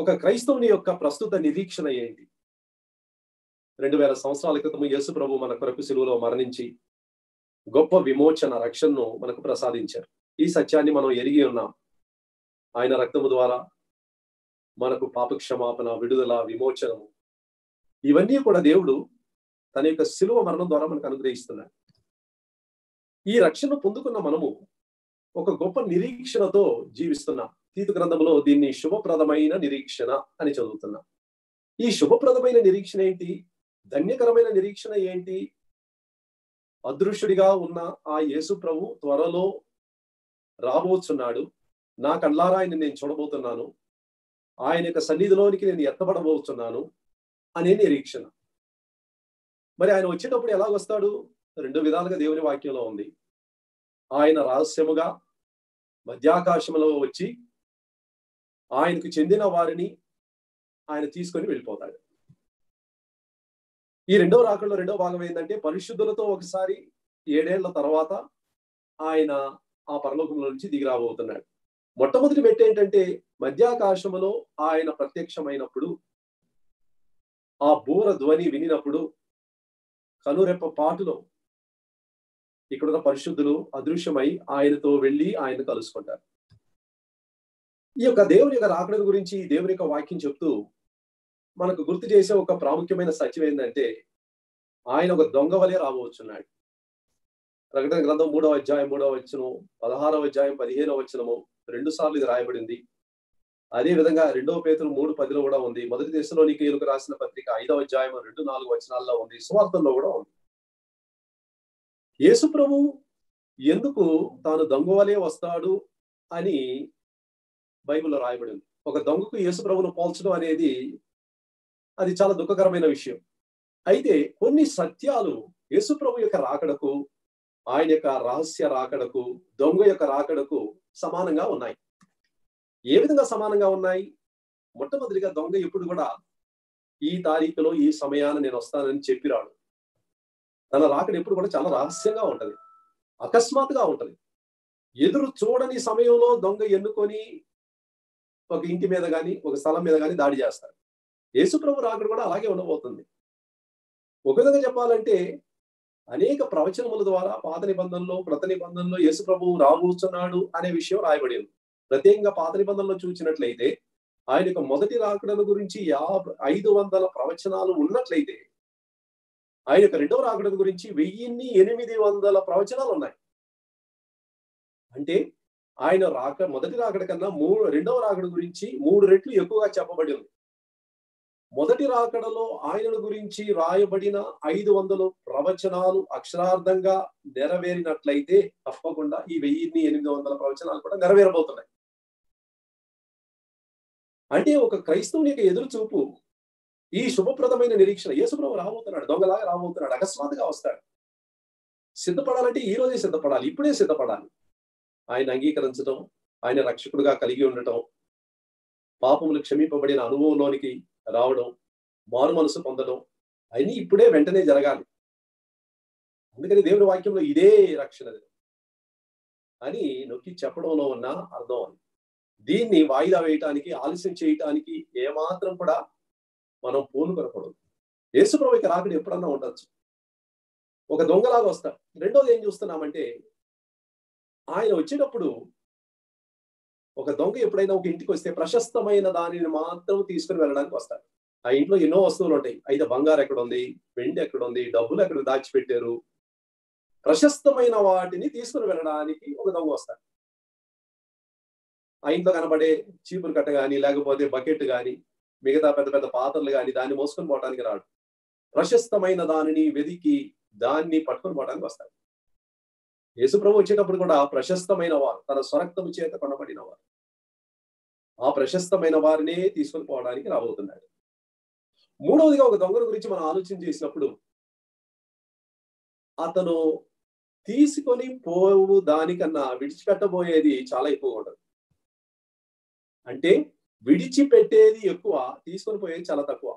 ఒక క్రైస్తవుని యొక్క ప్రస్తుత నిరీక్షణ ఏంటి? 2000 సంవత్సరాల క్రితం యేసు ప్రభు మన కొరకు సిలువలో మరణించి గొప్ప విమోచన రక్షణను మనకు ప్రసాదించారు. ఈ సత్యాన్ని మనం ఎరిగి ఉన్నాం. ఆయన రక్తము ద్వారా మనకు పాప క్షమాపణ, విడుదల, విమోచనము ఇవన్నీ కూడా దేవుడు తన యొక్క సిలువ మరణం ద్వారా మనకు అనుగ్రహిస్తున్నాడు. ఈ రక్షణ పొందుకున్న మనము ఒక గొప్ప నిరీక్షణతో జీవిస్తున్నాం. తీతు గ్రంథంలో దీన్ని శుభప్రదమైన నిరీక్షణ అని చదువుతున్నాం. ఈ శుభప్రదమైన నిరీక్షణ ఏంటి? ధన్యకరమైన నిరీక్షణ ఏంటి? అదృశ్యుడిగా ఉన్న ఆ యేసు ప్రభు త్వరలో రాబోతున్నాడు. నా కళ్ళారా ఆయన నేను చూడబోతున్నాను. ఆయన యొక్క సన్నిధిలోనికి నేను ఎత్తబడబోతున్నాను అనే నిరీక్షణ. మరి ఆయన వచ్చేటప్పుడు ఎలా వస్తాడు? 2 విధాలుగా దేవుని వాక్యంలో ఉంది. ఆయన రహస్యముగా మధ్యాకాశంలో వచ్చి ఆయనకు చెందిన వారిని ఆయన తీసుకొని వెళ్ళిపోతాడు. ఈ రెండవ రాకడలో రెండవ భాగం ఏంటంటే పరిశుద్ధులతో ఒకసారి 7 ఏళ్ల తర్వాత ఆయన ఆ పరలోకంలో నుంచి దిగి రాబోతున్నాడు. మొట్టమొదటి మెట్టు ఏంటంటే మధ్యాకాశములో ఆయన ప్రత్యక్షమైనప్పుడు, ఆ బూర ధ్వని వినినప్పుడు కనురెప్ప పాటులో ఇక్కడున్న పరిశుద్ధులు అదృశ్యమై ఆయనతో వెళ్ళి ఆయన కలుసుకుంటారు. ఈ యొక్క దేవుని యొక్క రాకడ గురించి దేవుని యొక్క వాక్యం చెప్తూ మనకు గుర్తు చేసే ఒక ప్రాముఖ్యమైన సత్యం ఏంటంటే ఆయన ఒక దొంగ వలె రాబోతున్నాడు. ప్రకటన గ్రంథం 3వ అధ్యాయం 3వ వచనం, 16వ అధ్యాయం 15వ వచనము 2 సార్లు ఇది రాయబడింది. అదే విధంగా 2వ పేతురు 3:10లో కూడా ఉంది. మొదటి దశలోనికీయులకు రాసిన పత్రిక 5వ అధ్యాయం 2-4 వచనాల్లో ఉంది. సువార్తల్లో కూడా ఉంది. యేసు ప్రభు ఎందుకు తాను దొంగ వలె వస్తాడు అని బైబిల్లో రాయబడింది. ఒక దొంగకు యేసు ప్రభును పోల్చడం అనేది అది చాలా దుఃఖకరమైన విషయం. అయితే కొన్ని సత్యాలు యేసు ప్రభు యొక్క రాకడకు, ఆయన యొక్క రహస్య రాకడకు, దొంగ యొక్క రాకడకు సమానంగా ఉన్నాయి. ఏ విధంగా సమానంగా ఉన్నాయి? మొట్టమొదటిగా దొంగ ఎప్పుడు కూడా ఈ తారీఖులో ఈ సమయాన నేను వస్తానని చెప్పి రాడు. తన రాకడ ఎప్పుడు కూడా చాలా రహస్యంగా ఉంటది, అకస్మాత్తుగా ఉంటది. ఎదురు చూడని సమయంలో దొంగ ఎన్నుకొని ఒక ఇంటి మీద గాని, ఒక స్థలం మీద గాని దాడి చేస్తాడు. యేసు ప్రభు రాకడ కూడా అలాగే ఉండబోతుంది. ఒక విధంగా చెప్పాలంటే అనేక ప్రవచనముల ద్వారా పాత నిబంధనలో, క్రొత్త నిబంధనలో యేసు ప్రభువు రాబోతున్నాడు అనే విషయం రాయబడింది. ప్రత్యేకంగా పాత నిబంధనలో చూసినట్లయితే ఆయన యొక్క మొదటి రాకడను గురించి 500 ప్రవచనాలు ఉన్నట్లయితే ఆయన యొక్క రెండవ రాకడ గురించి 1800 ప్రవచనాలు ఉన్నాయి. అంటే ఆయన మొదటి రాకడ కన్నా రెండవ రాకడ గురించి 3 రెట్లు ఎక్కువగా చెప్పబడి ఉంది. మొదటి రాకడలో ఆయనను గురించి రాయబడిన 500 ప్రవచనాలు అక్షరార్థంగా నెరవేరినట్లయితే తప్పకుండా ఈ 1800 ప్రవచనాలు కూడా నెరవేరబోతున్నాయి. అంటే ఒక క్రైస్తవుని యొక్క ఎదురు చూపు ఈ శుభప్రదమైన నిరీక్షణ. యేసు ప్రభు రాబోతున్నాడు, దొంగలాగా రాబోతున్నాడు, అకస్మాత్తుగా వస్తాడు. సిద్ధపడాలంటే ఈ రోజే సిద్ధపడాలి, ఇప్పుడే సిద్ధపడాలి. ఆయన అంగీకరించడం, ఆయన రక్షకుడుగా కలిగి ఉండటం, పాపములు క్షమింపబడిన అనుభవంలోనికి రావడం, మారు మనసు పొందడం అన్ని ఇప్పుడే వెంటనే జరగాలి. అందుకని దేవుని వాక్యంలో ఇదే రక్షణ అని నొక్కి చెప్పడంలో ఉన్న అర్థం అని. దీన్ని వాయిదా వేయటానికి, ఆలస్యం చేయటానికి ఏమాత్రం కూడా మనం పూనుకొనకూడదు. యేసు ప్రభువుకి రాకడ ఎప్పుడన్నా ఉండొచ్చు, ఒక దొంగలాగా వస్తాడు. రెండోది ఏం చూస్తున్నామంటే ఆయన వచ్చేటప్పుడు ఒక దొంగ ఎప్పుడైనా ఒక ఇంటికి వస్తే ప్రశస్తమైన దానిని మాత్రం తీసుకుని వెళ్ళడానికి వస్తాడు. ఆ ఇంట్లో ఎన్నో వస్తువులు ఉంటాయి. అయితే బంగారు ఎక్కడ ఉంది, వెండి ఎక్కడ ఉంది, డబ్బులు ఎక్కడ దాచిపెట్టారు, ప్రశస్తమైన వాటిని తీసుకుని వెళ్ళడానికి ఒక దొంగ వస్తాడు. ఆ ఇంట్లో కనబడే చీపురు కట్ట గాని, లేకపోతే బకెట్ గాని, మిగతా పెద్ద పెద్ద పాత్రలు గాని దాన్ని మోసుకొని పోవడానికి రాడు. ప్రశస్తమైన దానిని వెదికి దాన్ని పట్టుకొని పోవడానికి వస్తాడు. యేసు ప్రభు వచ్చేటప్పుడు కూడా ప్రశస్తమైన వారు, తన స్వరక్తము చేత కొనబడిన వారు, ఆ ప్రశస్తమైన వారినే తీసుకొని పోవడానికి రాబోతున్నాడు. మూడవదిగా ఒక దొంగల గురించి మనం ఆలోచన చేసినప్పుడు అతను తీసుకొని పోవు దానికన్నా విడిచిపెట్టబోయేది చాలా ఎక్కువగా ఉంటుంది. అంటే విడిచిపెట్టేది ఎక్కువ, తీసుకొని పోయేది చాలా తక్కువ.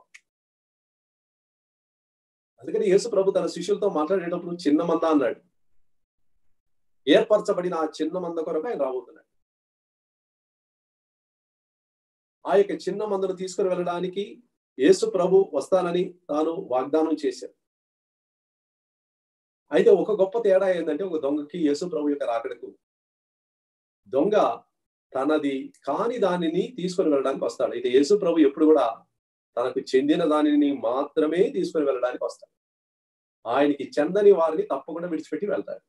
అందుకని యేసు ప్రభు తన శిష్యులతో మాట్లాడేటప్పుడు చిన్న మంద అన్నాడు. ఏర్పరచబడిన ఆ చిన్న మంద కొరకు ఆయన రాబోతున్నాడు. ఆ యొక్క చిన్న మందను తీసుకుని వెళ్ళడానికి యేసు ప్రభు వస్తానని తాను వాగ్దానం చేశారు. అయితే ఒక గొప్ప తేడా ఏంటంటే, ఒక దొంగకి యేసు ప్రభు యొక్క రాకడకు, దొంగ తనది కాని దానిని తీసుకొని వెళ్ళడానికి వస్తాడు. అయితే యేసు ప్రభు ఎప్పుడు కూడా తనకు చెందిన దానిని మాత్రమే తీసుకొని వెళ్ళడానికి వస్తాడు. ఆయనకి చెందని వారిని తప్పకుండా విడిచిపెట్టి వెళ్తాడు.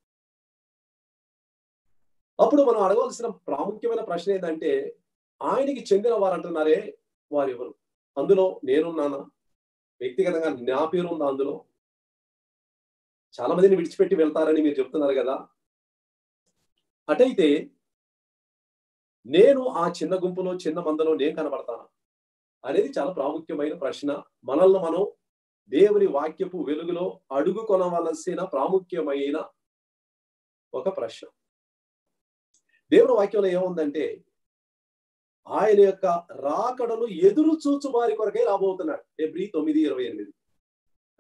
అప్పుడు మనం అడగవలసిన ప్రాముఖ్యమైన ప్రశ్న ఏంటంటే, ఆయనకి చెందిన వారు అంటున్నారే, వారెవరు? అందులో నేనున్నానా? వ్యక్తిగతంగా నా పేరు ఉందా అందులో? చాలా మందిని విడిచిపెట్టి వెళ్తారని మీరు చెప్తున్నారు కదా. అటైతే నేను ఆ చిన్న గుంపులో, చిన్న మందలో నేను కనబడతానా అనేది చాలా ప్రాముఖ్యమైన ప్రశ్న. మనల్ని మనం దేవుని వాక్యపు వెలుగులో అడుగుకొనవలసిన ప్రాముఖ్యమైన ఒక ప్రశ్న. దేవుని వాక్యంలో ఏముందంటే, ఆయన యొక్క రాకడను ఎదురు చూచు వారి కొరకై రాబోతున్నాడు. హెబ్రీ 9:28.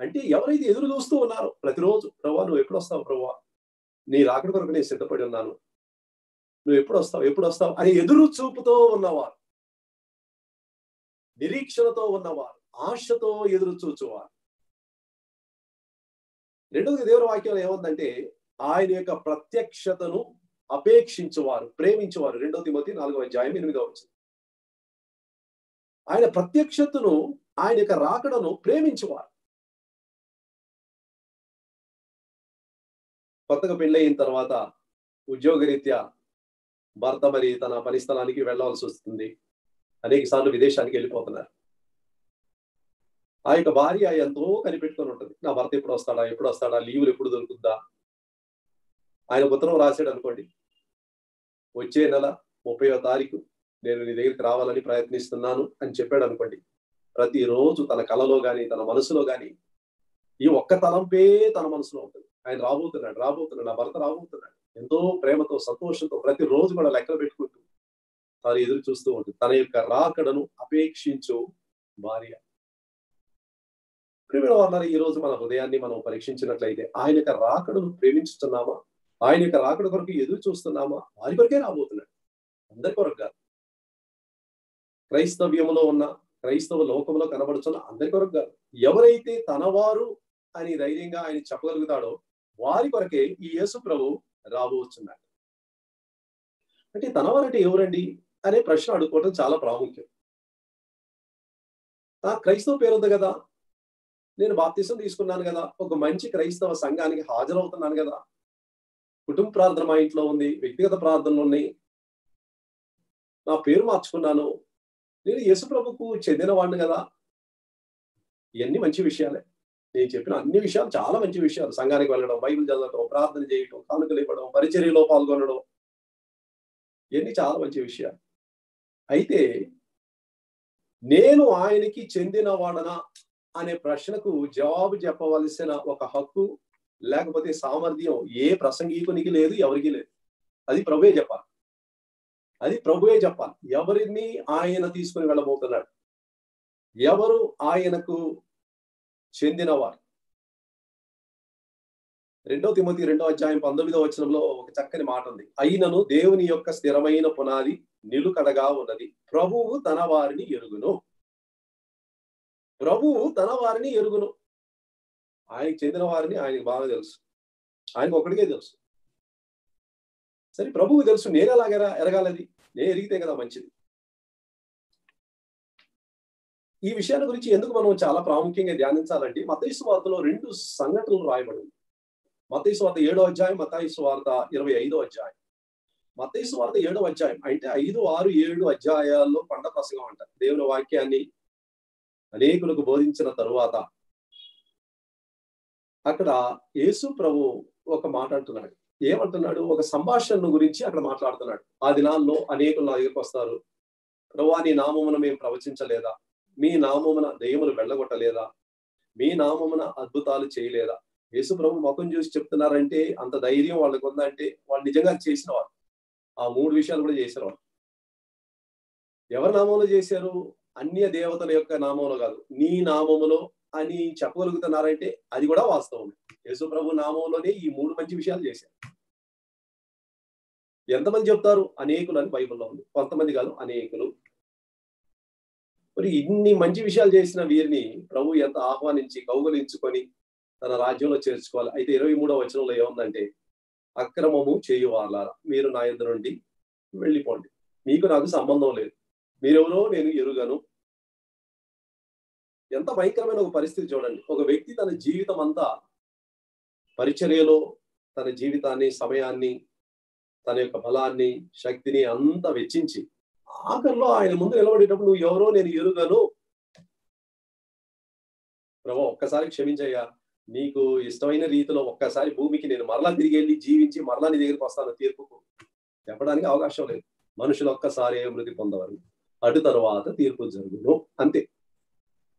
అంటే ఎవరైతే ఎదురు చూస్తూ ఉన్నారో ప్రతిరోజు, ప్రభువా నువ్వు ఎప్పుడు వస్తావు ప్రభువా, నీ రాకడ కొరకు నేను సిద్ధపడి ఉన్నాను, నువ్వు ఎప్పుడు వస్తావు ఎప్పుడు వస్తావు అని ఎదురు చూపుతో ఉన్నవారు, నిరీక్షణతో ఉన్నవారు, ఆశతో ఎదురు చూచువారు. రెండవది దేవుని వాక్యంలో ఏముందంటే, ఆయన యొక్క ప్రత్యక్షతను అపేక్షించువారు, ప్రేమించువారు. 2 తిమోతి 4:8. ఆయన ప్రత్యక్షతను, ఆయన యొక్క రాకడను ప్రేమించువారు. కొత్తగా పెళ్ళయిన తర్వాత ఉద్యోగరీత్యా భర్త మరి తన పని స్థలానికి వెళ్ళవలసి వస్తుంది. అనేక సార్లు విదేశానికి వెళ్ళిపోతున్నారు. ఆ యొక్క భార్య ఎంతో కనిపెట్టుకొని ఉంటుంది. నా భర్త ఎప్పుడు వస్తాడా, ఎప్పుడు వస్తాడా, లీవులు ఎప్పుడు దొరుకుద్దా. ఆయన ఉత్తరం రాశాడు అనుకోండి, వచ్చే నెల 30వ తారీఖు నేను నీ దగ్గరికి రావాలని ప్రయత్నిస్తున్నాను అని చెప్పాడు అనుకోండి. ప్రతిరోజు తన కలలో గాని, తన మనసులో గాని ఈ ఒక్క తలంపే తన మనసులో ఉంటుంది. ఆయన రాబోతున్నాడు, రాబోతున్నాడు, నా భర్త రాబోతున్నాడు. ఎంతో ప్రేమతో, సంతోషంతో ప్రతిరోజు కూడా లెక్కలు పెట్టుకుంటూ తాను ఎదురు చూస్తూ ఉంటుంది. తన యొక్క రాకడను అపేక్షించు భార్య. ప్రియమైన వారులారా, ఈ రోజు మన హృదయాన్ని మనం పరీక్షించినట్లయితే, ఆయన యొక్క రాకడను ప్రేమించుతున్నామా? ఆయన యొక్క రాకడ కొరకు ఎదురు చూస్తున్నామా? వారి కొరకే రాబోతున్నాడు, అందరి కొరకు కాదు. క్రైస్తవ్యంలో ఉన్న, క్రైస్తవ లోకంలో కనబడుతున్న అందరి కొరకు కాదు. ఎవరైతే తనవారు అని ధైర్యంగా ఆయన చెప్పగలుగుతాడో వారి కొరకే ఈ యేసు ప్రభు రాబోతున్నాడు. అంటే తనవారంటే ఎవరండి అనే ప్రశ్న అడుక్కోవడం చాలా ప్రాముఖ్యం. నా క్రైస్తవ పేరు ఉంది కదా, నేను బాప్తిసం తీసుకున్నాను కదా, ఒక మంచి క్రైస్తవ సంఘానికి హాజరవుతున్నాను కదా, కుటుంబ ప్రార్థన మా ఇంట్లో ఉంది, వ్యక్తిగత ప్రార్థనలు ఉన్నాయి, నా పేరు మార్చుకున్నాను, నేను యేసు ప్రభుకు చెందిన వాడిని కదా. ఇవన్నీ మంచి విషయాలే. నేను చెప్పిన అన్ని విషయాలు చాలా మంచి విషయాలు. సంఘానికి వెళ్ళడం, బైబిల్ చదవడం, ప్రార్థన చేయడం, కానుకలు ఇవ్వడం, పరిచర్యలో పాల్గొనడం, ఇవన్నీ చాలా మంచి విషయాలు. అయితే నేను ఆయనకి చెందిన వాడనా అనే ప్రశ్నకు జవాబు చెప్పవలసిన ఒక హక్కు లేకపోతే సామర్థ్యం ఏ ప్రసంగీకునికి లేదు, ఎవరికి లేదు. అది ప్రభువే చెప్పాలి. అది ప్రభువే చెప్పాలి. ఎవరిని ఆయన తీసుకుని వెళ్ళబోతున్నాడు, ఎవరు ఆయనకు చెందినవారు. 2 తిమోతి 2:19 ఒక చక్కని మాట ఉంది. అయినను దేవుని యొక్క స్థిరమైన పునాది నిలుకడగా ఉన్నది, ప్రభువు తన వారిని ఎరుగును. ప్రభువు తన వారిని ఎరుగును. ఆయనకు చెందిన వారిని ఆయనకు బాగా తెలుసు. ఆయనకు ఒక్కడికే తెలుసు. సరే, ప్రభువు తెలుసు, నేను ఎలాగ ఎరగాలది? నేను ఎరిగితే కదా మంచిది. ఈ విషయాల గురించి ఎందుకు మనం చాలా ప్రాముఖ్యంగా ధ్యానించాలంటే, మత్తయి సువార్తలో 2 సంఘటనలు రాయబడింది. మత్తయి సువార్త 7వ అధ్యాయం, మత్తయి సువార్త 25వ అధ్యాయం. మత్తయి సువార్త 7వ అధ్యాయం అంటే 5, 6, 7 అధ్యాయాల్లో పండ ప్రసంగం అంట. దేవుని వాక్యాన్ని అనేకులకు బోధించిన తరువాత అక్కడ యేసు ప్రభు ఒక మాట అంటున్నాడు. ఏమంటున్నాడు? ఒక సంభాషణ గురించి అక్కడ మాట్లాడుతున్నాడు. ఆ దినాల్లో అనేకులు నా దగ్గరికి వస్తారు, ప్రభువా నీ నామమున మేము ప్రవచించలేదా, మీ నామమున దెయ్యములు వెళ్ళగొట్టలేదా, మీ నామమున అద్భుతాలు చేయలేదా? యేసు ప్రభు ముఖం చూసి చెప్తున్నారంటే అంత ధైర్యం వాళ్ళకు ఉందంటే వాళ్ళు నిజంగా చేసిన వారు. ఆ 3 విషయాలు కూడా చేశారు వాళ్ళు. ఎవరి నామంలో చేశారు? అన్య దేవతల యొక్క నామంలో కాదు, నీ నామములో అని చెప్పగలుగుతున్నారంటే అది కూడా వాస్తవం. యేసు ప్రభు నామంలోనే ఈ 3 మంచి విషయాలు చేశారు. ఎంతమంది చెప్తారు? అనేకులు అని బైబిల్లో ఉంది. కొంతమంది కాదు, అనేకులు. మరి ఇన్ని మంచి విషయాలు చేసిన వీరిని ప్రభు ఎంత ఆహ్వానించి కౌగలించుకొని తన రాజ్యంలో చేర్చుకోవాలి. అయితే 23వ వచనంలో ఏముందంటే, అక్రమము చేయువారులారా మీరు నా యొద్ద నుండి వెళ్ళిపోండి, మీకు నాకు సంబంధం లేదు, మీరెవరో నేను ఎరుగను. ఎంత భయంకరమైన ఒక పరిస్థితి చూడండి. ఒక వ్యక్తి తన జీవితం అంతా పరిచర్యలో తన జీవితాన్ని, సమయాన్ని, తన యొక్క బలాన్ని, శక్తిని అంతా వెచ్చించి ఆఖరిలో ఆయన ముందు నిలబడేటప్పుడు నువ్వు ఎవరో నేను ఎరుగను, ప్రభు ఒక్కసారి క్షమించయ్యా, నీకు ఇష్టమైన రీతిలో ఒక్కసారి భూమికి నేను మరలా తిరిగి వెళ్ళి జీవించి మరలా నీ దగ్గరికి వస్తాను తీర్పుకు చెప్పడానికి అవకాశం లేదు. మనుషులు ఒక్కసారి మృతి పొందవారు, అటు తరువాత తీర్పు జరుగును, అంతే.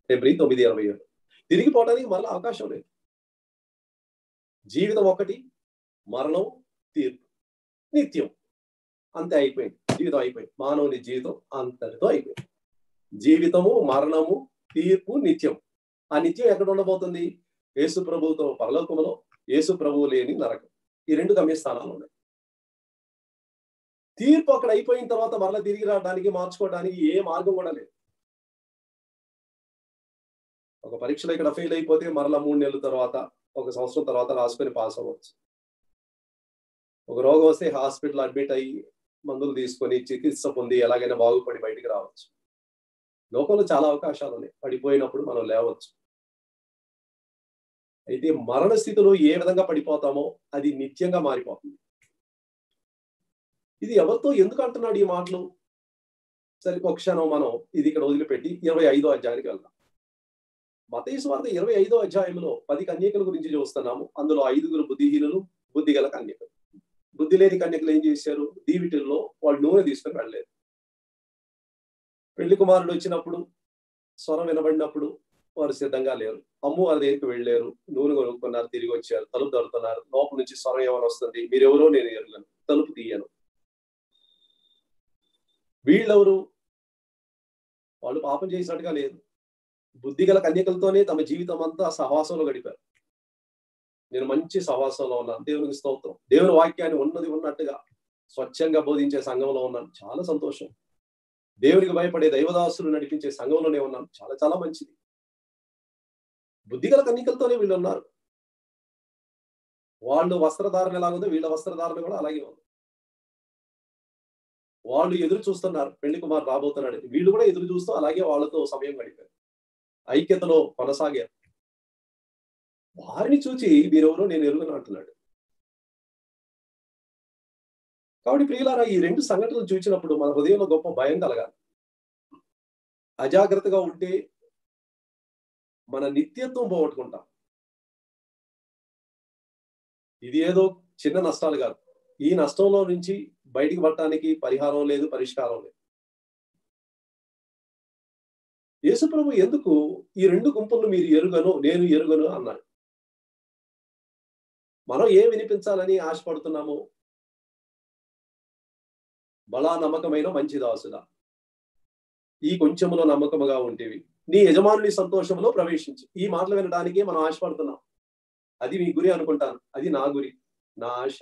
ఫిబ్రవరి 9:27 తిరిగిపోవడానికి మరలా అవకాశం లేదు. జీవితం ఒకటి, మరణం, తీర్పు నిత్యం, అంతే, అయిపోయింది. జీవితం అయిపోయింది. మానవుని జీవితం అంతటితో అయిపోయింది. జీవితము, మరణము, తీర్పు, నిత్యం. ఆ నిత్యం ఎక్కడ ఉండబోతుంది? యేసు ప్రభువుతో పరలోకములో, యేసు ప్రభువు లేని నరకం. ఈ 2 గమ్యస్థానాలు ఉన్నాయి. తీర్పు అక్కడ అయిపోయిన తర్వాత మరలా తిరిగి రావడానికి, మార్చుకోవడానికి ఏ మార్గం కూడా లేదు. ఒక పరీక్షలో ఇక్కడ ఫెయిల్ అయిపోతే మరలా 3 నెలల తర్వాత, 1 సంవత్సరం తర్వాత రాసుకొని పాస్ అవ్వచ్చు. ఒక రోగం వస్తే హాస్పిటల్ అడ్మిట్ అయ్యి మందులు తీసుకొని చికిత్స పొంది ఎలాగైనా బాగుపడి బయటికి రావచ్చు. లోకంలో చాలా అవకాశాలు ఉన్నాయి. పడిపోయినప్పుడు మనం లేవచ్చు. అయితే మరణ స్థితిలో ఏ విధంగా పడిపోతామో అది నిత్యంగా మారిపోతుంది. ఇది ఎవరితో ఎందుకు అంటున్నాడు ఈ మాటలు? సరే, ఒక క్షణం మనం ఇది ఇక్కడ వదిలిపెట్టి 25వ అధ్యాయానికి వెళ్దాం. మత్తయి సువార్త 25వ అధ్యాయంలో 10 కన్యకల గురించి చూస్తున్నాము. అందులో 5 బుద్ధిహీనులు, బుద్ధిగల కన్యకలు. బుద్ధి లేని కన్యకలు ఏం చేశారు? దీవిటిల్లో వాళ్ళు నూనె తీసుకొని వెళ్ళలేదు. పెళ్లి కుమారుడు వచ్చినప్పుడు, స్వరం వినబడినప్పుడు వారు సిద్ధంగా లేరు. అమ్మవారి దగ్గరికి వెళ్ళారు, నూనె కొనుక్కున్నారు, తిరిగి వచ్చారు, తలుపు తడుతున్నారు. లోపల నుంచి స్వరం ఏమని వస్తుంది? మీరెవరో నేను ఎరుగను, తలుపు తీయను. వీళ్ళెవరు? వాళ్ళు పాపం చేసినట్టుగా లేదు. బుద్ధిగల కన్యకలతోనే తమ జీవితం అంతా సహవాసంలో గడిపారు. నేను మంచి సహవాసంలో ఉన్నాను, దేవునికి స్తోత్రం. దేవుని వాక్యాన్ని ఉన్నది ఉన్నట్టుగా స్వచ్ఛంగా బోధించే సంఘంలో ఉన్నాను, చాలా సంతోషం. దేవునికి భయపడే దైవదాసులు నడిపించే సంఘంలోనే ఉన్నాను, చాలా చాలా మంచిది. బుద్ధిగల కన్యకలతోనే వీళ్ళు ఉన్నారు. వాళ్ళు వస్త్రధారణ ఎలాగుందో వీళ్ళ వస్త్రధారణ కూడా అలాగే ఉంది. వాళ్ళు ఎదురు చూస్తున్నారు, పెళ్లి కుమారు రాబోతున్నాడు. వీళ్ళు కూడా ఎదురు చూస్తూ అలాగే వాళ్ళతో సమయం గడిపారు, ఐక్యతలో కొనసాగారు. వారిని చూచి మీరెవరో నేను ఎరుగను అంటున్నాడు. కాబట్టి ప్రియులారా, ఈ 2 సంఘటనలు చూసినప్పుడు మన హృదయంలో గొప్ప భయం కలగాలి. అజాగ్రత్తగా ఉంటే మన నిత్యత్వం పోగొట్టుకుంటాం. ఇది ఏదో చిన్న నష్టాలు కాదు. ఈ నష్టంలో నుంచి బయటికి పడటానికి పరిహారం లేదు, పరిష్కారం లేదు. యేసుప్రభు ఎందుకు ఈ 2 గుంపులను మీరు ఎరుగను, నేను ఎరుగను అన్నాడు? మనం ఏం వినిపించాలని ఆశపడుతున్నాము? బలా నమ్మకమైన మంచి దాసుడా, ఈ కొంచెములో నమ్మకముగా ఉంటేవి, నీ యజమానుని సంతోషంలో ప్రవేశించు. ఈ మాటలు వినడానికి మనం ఆశపడుతున్నాం. అది మీ గురి అనుకుంటాను, అది నా గురి, నా ఆశ.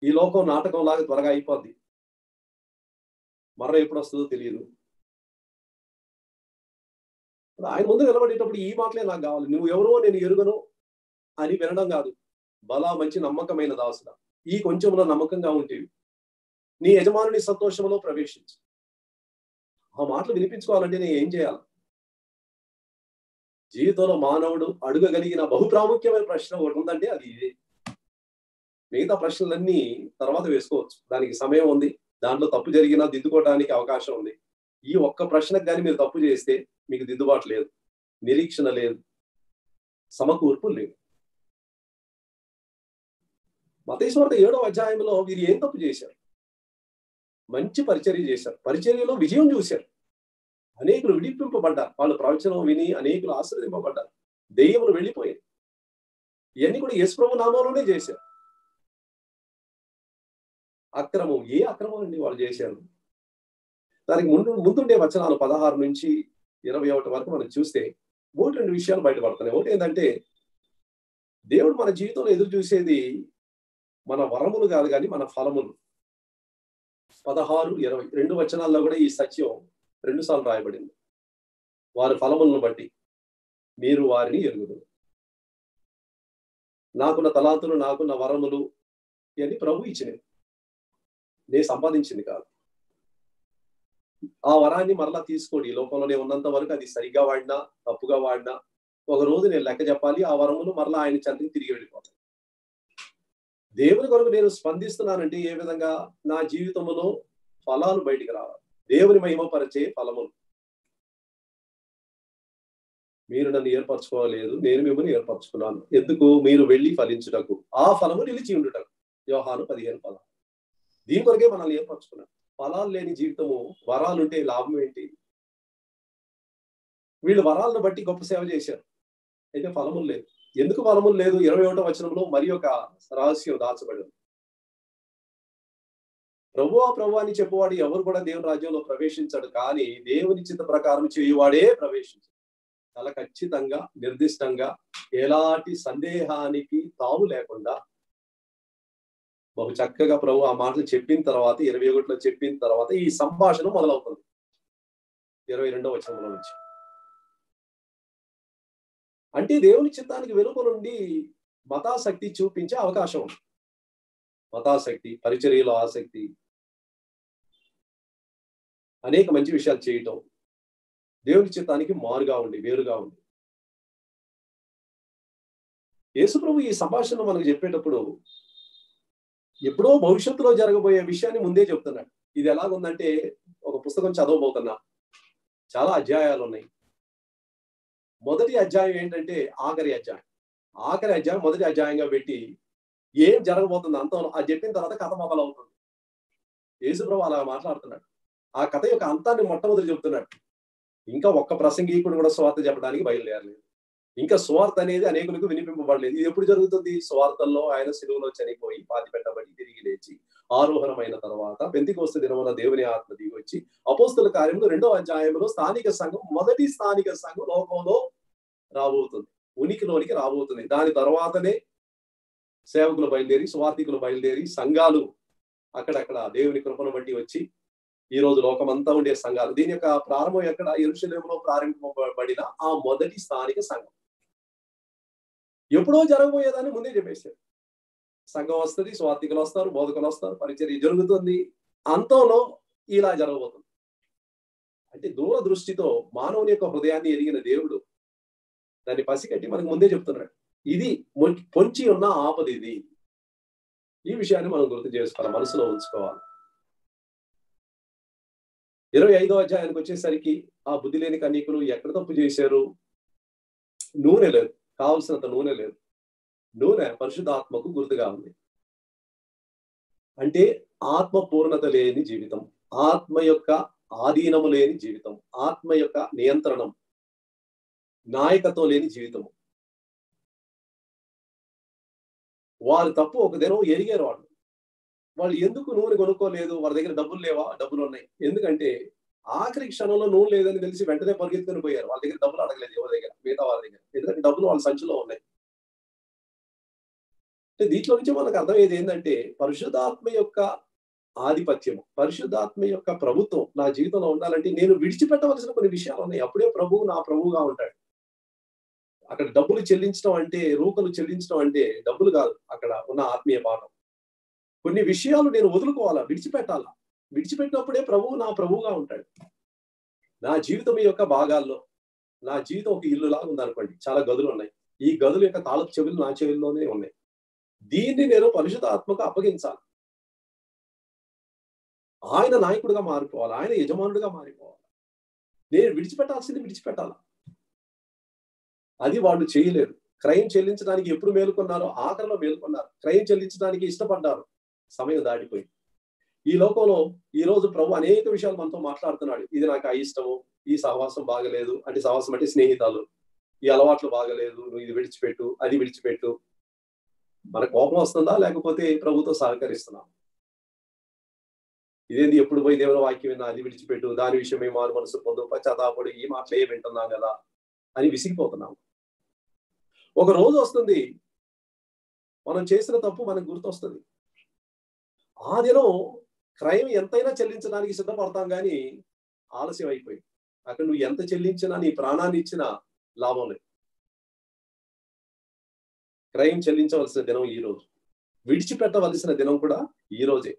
ఈ లోకం నాటకం లాగా త్వరగా అయిపోద్ది, మరణం ఎప్పుడు వస్తుందో తెలియదు. ఆయన ముందు నిలబడేటప్పుడు ఈ మాటలే నాకు కావాలి. నువ్వు ఎవరో నేను ఎరుగను అని వినడం కాదు. బలా మంచి నమ్మకమైన దాసుడా, ఈ కొంచెంలో నమ్మకంగా ఉంటేవి, నీ యజమానుని సంతోషంలో ప్రవేశించు. ఆ మాటలు వినిపించుకోవాలంటే నేను ఏం చేయాలి? జీవితంలో మానవుడు అడుగగలిగిన బహు ప్రాముఖ్యమైన ప్రశ్న ఒకటి ఉందంటే అది ఇదే. మిగతా ప్రశ్నలన్నీ తర్వాత వేసుకోవచ్చు, దానికి సమయం ఉంది. దాంట్లో తప్పు జరిగినా దిద్దుకోవడానికి అవకాశం ఉంది. ఈ ఒక్క ప్రశ్నకు కానీ మీరు తప్పు చేస్తే మీకు దిద్దుబాటు లేదు, నిరీక్షణ లేదు, సమకూర్పు లేదు. మత్తయి సువార్త 7వ అధ్యాయంలో వీరు ఏం తప్పు చేశారు? మంచి పరిచర్య చేశారు, పరిచర్యలో విజయం చూశారు. అనేకులు విడిపింపబడ్డారు. వాళ్ళు ప్రవచనం విని అనేకులు ఆశీర్వదింపబడ్డారు. దెయ్యములు వెళ్ళిపోయాయి. ఇవన్నీ కూడా యేసుప్రభు నామంలోనే చేశారు. అక్రమం, ఏ అక్రమం అండి వాళ్ళు చేశారు? దానికి ముందుండే వచనాలు 16 నుంచి 21 వరకు మనం చూస్తే 1-2 విషయాలు బయటపడుతున్నాయి. ఒకటి ఏంటంటే, దేవుడు మన జీవితంలో ఎదురు చూసేది మన వరములు కాదు కానీ మన ఫలములు. 16, 20 2 వచనాల్లో కూడా ఈ సత్యం 2 సార్లు రాయబడింది. వారి ఫలములను బట్టి మీరు వారిని ఎరుగుదురు. నాకున్న తలాంతులు, నాకున్న వరములు అని ప్రభు ఇచ్చినవి, నేను సంపాదించింది కాదు. ఆ వరాన్ని మరలా తీసుకోండి. ఈ లోకంలోనే ఉన్నంత వరకు అది సరిగ్గా వాడినా తప్పుగా వాడినా ఒక రోజు నేను లెక్క చెప్పాలి. ఆ వరములు మరలా ఆయన చెంతకి తిరిగి వెళ్ళిపోతాయి. దేవుని కొరకు నేను స్పందిస్తున్నానంటే ఏ విధంగా? నా జీవితంలో ఫలాలు బయటికి రావాలి, దేవుని మహిమపరిచే ఫలములు. మీరు నన్ను ఏర్పరచుకోలేదు, నేను మిమ్మల్ని ఏర్పరచుకున్నాను. ఎందుకు? మీరు వెళ్ళి ఫలించుటకు, ఆ ఫలము నిలిచి ఉండుటకు. యోహాను 15:10. దీని కొరకే మనల్ని ఏర్పరచుకున్నాను. ఫలాలు లేని జీవితము, వరాలుంటే లాభం ఏంటి? వీళ్ళు వరాలను బట్టి గొప్ప సేవ చేశారు, అయితే ఫలములు లేదు. ఎందుకు ఫలములు లేదు? 21వ వచనంలో మరి ఒక రహస్యం దాచబడింది. ప్రభువా ప్రభువా అని చెప్పువాడు ఎవరు కూడా దేవుని రాజ్యంలో ప్రవేశించాడు, కానీ దేవుని చిత్త ప్రకారం చేయువాడే ప్రవేశించాడు. చాలా ఖచ్చితంగా, నిర్దిష్టంగా, ఎలాంటి సందేహానికి తావు లేకుండా బహు చక్కగా ప్రభు ఆ మాటలు చెప్పిన తర్వాత 21లో చెప్పిన తర్వాత ఈ సంభాషణ మొదలవుతుంది 22వ వచనంలో నుంచి. అంటే దేవుని చిత్తానికి వెలుపల నుండి మతాశక్తి చూపించే అవకాశం ఉంది. మతాశక్తి, పరిచర్యలో ఆసక్తి, అనేక మంచి విషయాలు చేయటం దేవుని చిత్తానికి మారుగా ఉండి, వేరుగా ఉంది. యేసుప్రభు ఈ సంభాషణ మనకు చెప్పేటప్పుడు ఎప్పుడో భవిష్యత్తులో జరగబోయే విషయాన్ని ముందే చెప్తున్నాడు. ఇది ఎలాగుందంటే, ఒక పుస్తకం చదవబోతున్నా, చాలా అధ్యాయాలు ఉన్నాయి. మొదటి అధ్యాయం ఏంటంటే ఆఖరి అధ్యాయం. ఆఖరి అధ్యాయం మొదటి అధ్యాయంగా పెట్టి ఏం జరగబోతుంది అంతం అది చెప్పిన తర్వాత కథ మొదలవుతుంది. యేసుప్రభు అలా మాట్లాడుతున్నాడు. ఆ కథ యొక్క అంతాన్ని మొట్టమొదటి చెప్తున్నాడు. ఇంకా ఒక్క ప్రసంగికుడు కూడా సువార్త చెప్పడానికి బయలుదేరలేదు. ఇంకా సువార్త అనేది అనేకులకు వినిపింపబడలేదు. ఇది ఎప్పుడు జరుగుతుంది? సువార్తల్లో ఆయన శిలువలో చనిపోయి పాతి పెట్టబడి తిరిగి లేచి ఆరోహణమైన తర్వాత పెంతెకొస్తు దినమున దేవుని ఆత్మ దిగి వచ్చి అపోస్తల కార్యములు 2వ అధ్యాయంలో స్థానిక సంఘం, మొదటి స్థానిక సంఘం లోకంలో రాబోతుంది, ఉనికిలోనికి రాబోతుంది. దాని తర్వాతనే సేవకులు బయలుదేరి, సువార్థికులు బయలుదేరి, సంఘాలు అక్కడక్కడ దేవుని కృపను బట్టి వచ్చి ఈ రోజు లోకమంతా ఉండే సంఘాలు. దీని యొక్క ప్రారంభం ఎక్కడ? యెరూషలేములో ప్రారంభింపబడిన ఆ మొదటి స్థానిక సంఘం. ఎప్పుడో జరగబోయేదాన్ని ముందే చెప్పేశారు. సంఘం వస్తుంది, స్వార్థికులు వస్తారు, బోధకులు వస్తారు, పరిచర్య జరుగుతుంది, అంతంలో ఇలా జరగబోతుంది. అంటే దూరదృష్టితో మానవుని యొక్క హృదయాన్ని ఎరిగిన దేవుడు దాన్ని పసిగట్టి మనకు ముందే చెప్తున్నాడు. ఇది పొంచి ఉన్న ఆపద ఇది. ఈ విషయాన్ని మనం గుర్తు చేసుకోవాలి, మనసులో ఉంచుకోవాలి. 25వ అధ్యాయానికి వచ్చేసరికి ఆ బుద్ధి లేని కన్యకులు ఎక్కడ తప్పు చేశారు? నూనె లేదు, కావలసినంత నూనె లేదు. నూనె పరిశుద్ధాత్మకు గుర్తుగా ఉంది. అంటే ఆత్మ పూర్ణత లేని జీవితం, ఆత్మ యొక్క ఆధీనము లేని జీవితం, ఆత్మ యొక్క నియంత్రణం, నాయకత్వం లేని జీవితము. వారి తప్పు ఒక దినం ఎరిగారు. వాళ్ళు ఎందుకు నూనె కొనుక్కోలేదు? వాళ్ళ దగ్గర డబ్బులు లేవా? డబ్బులు ఉన్నాయి. ఎందుకంటే ఆఖరి క్షణంలో నూనె లేదని తెలిసి వెంటనే పరిగెత్తుకొని పోయారు. వాళ్ళ దగ్గర డబ్బులు అడగలేదు ఎవరి దగ్గర, మిగతా వాళ్ళ దగ్గర. ఎందుకంటే డబ్బులు వాళ్ళ సంచిలో ఉన్నాయి. దీంట్లో నుంచి మనకు అర్థమయ్యేది ఏంటంటే, పరిశుద్ధాత్మ యొక్క ఆధిపత్యము, పరిశుద్ధాత్మ యొక్క ప్రభుత్వం నా జీవితంలో ఉండాలంటే నేను విడిచిపెట్టవలసిన కొన్ని విషయాలు ఉన్నాయి. అప్పుడే ప్రభువు నా ప్రభువుగా ఉంటాడు. అక్కడ డబ్బులు చెల్లించడం అంటే, రూకలు చెల్లించడం అంటే డబ్బులు కాదు. అక్కడ ఉన్న ఆత్మీయ పాఠం. కొన్ని విషయాలు నేను వదులుకోవాలా, విడిచిపెట్టాలా. విడిచిపెట్టినప్పుడే ప్రభువు నా ప్రభువుగా ఉంటాడు. నా జీవితం యొక్క భాగాల్లో, నా జీవితం ఒక ఇల్లులాగా ఉందనుకోండి, చాలా గదులు ఉన్నాయి. ఈ గదుల యొక్క తాళపు చెవులు నా చెవుల్లోనే ఉన్నాయి. దీన్ని నేను పరిశుద్ధాత్మకు అప్పగించాలి. ఆయన నాయకుడిగా మారిపోవాలి, ఆయన యజమానుడిగా మారిపోవాలి. నేను విడిచిపెట్టాల్సింది విడిచిపెట్టాలి. అది వాళ్ళు చేయలేరు. క్రయం చెల్లించడానికి ఎప్పుడు మేలుకున్నారో ఆఖరిలో మేలుకున్నారు. క్రయం చెల్లించడానికి ఇష్టపడ్డారు, సమయం దాటిపోయి. ఈ లోకంలో ఈ రోజు ప్రభు అనేక విషయాలు మనతో మాట్లాడుతున్నాడు. ఇది నాకు అయిష్టము, ఈ సహవాసం బాగలేదు. అంటే సహవాసం అంటే స్నేహితాలు, ఈ అలవాట్లు బాగలేదు, నువ్వు ఇది విడిచిపెట్టు, అది విడిచిపెట్టు. మన కోపం వస్తుందా, లేకపోతే ప్రభుతో సహకరిస్తున్నాం? ఇదేంది ఎప్పుడు పోయి దేవుని వాక్యం విన్నా, అది విడిచిపెట్టు, దాని విషయమే మారు మనసు పొందు, పశ్చాత్తాపడు, ఈ మాటలు ఏ వింటున్నాం కదా అని విసిగిపోతున్నాం. ఒక రోజు వస్తుంది, మనం చేసిన తప్పు మనకు గుర్తొస్తుంది. ఆ దినం క్రయం ఎంతైనా చెల్లించడానికి సిద్ధపడతాం, కానీ ఆలస్యం అయిపోయింది. అక్కడ నువ్వు ఎంత చెల్లించినా, నీ ప్రాణాన్ని ఇచ్చినా లాభం లేదు. క్రయం చెల్లించవలసిన దినం ఈ రోజు, విడిచిపెట్టవలసిన దినం కూడా ఈ రోజే.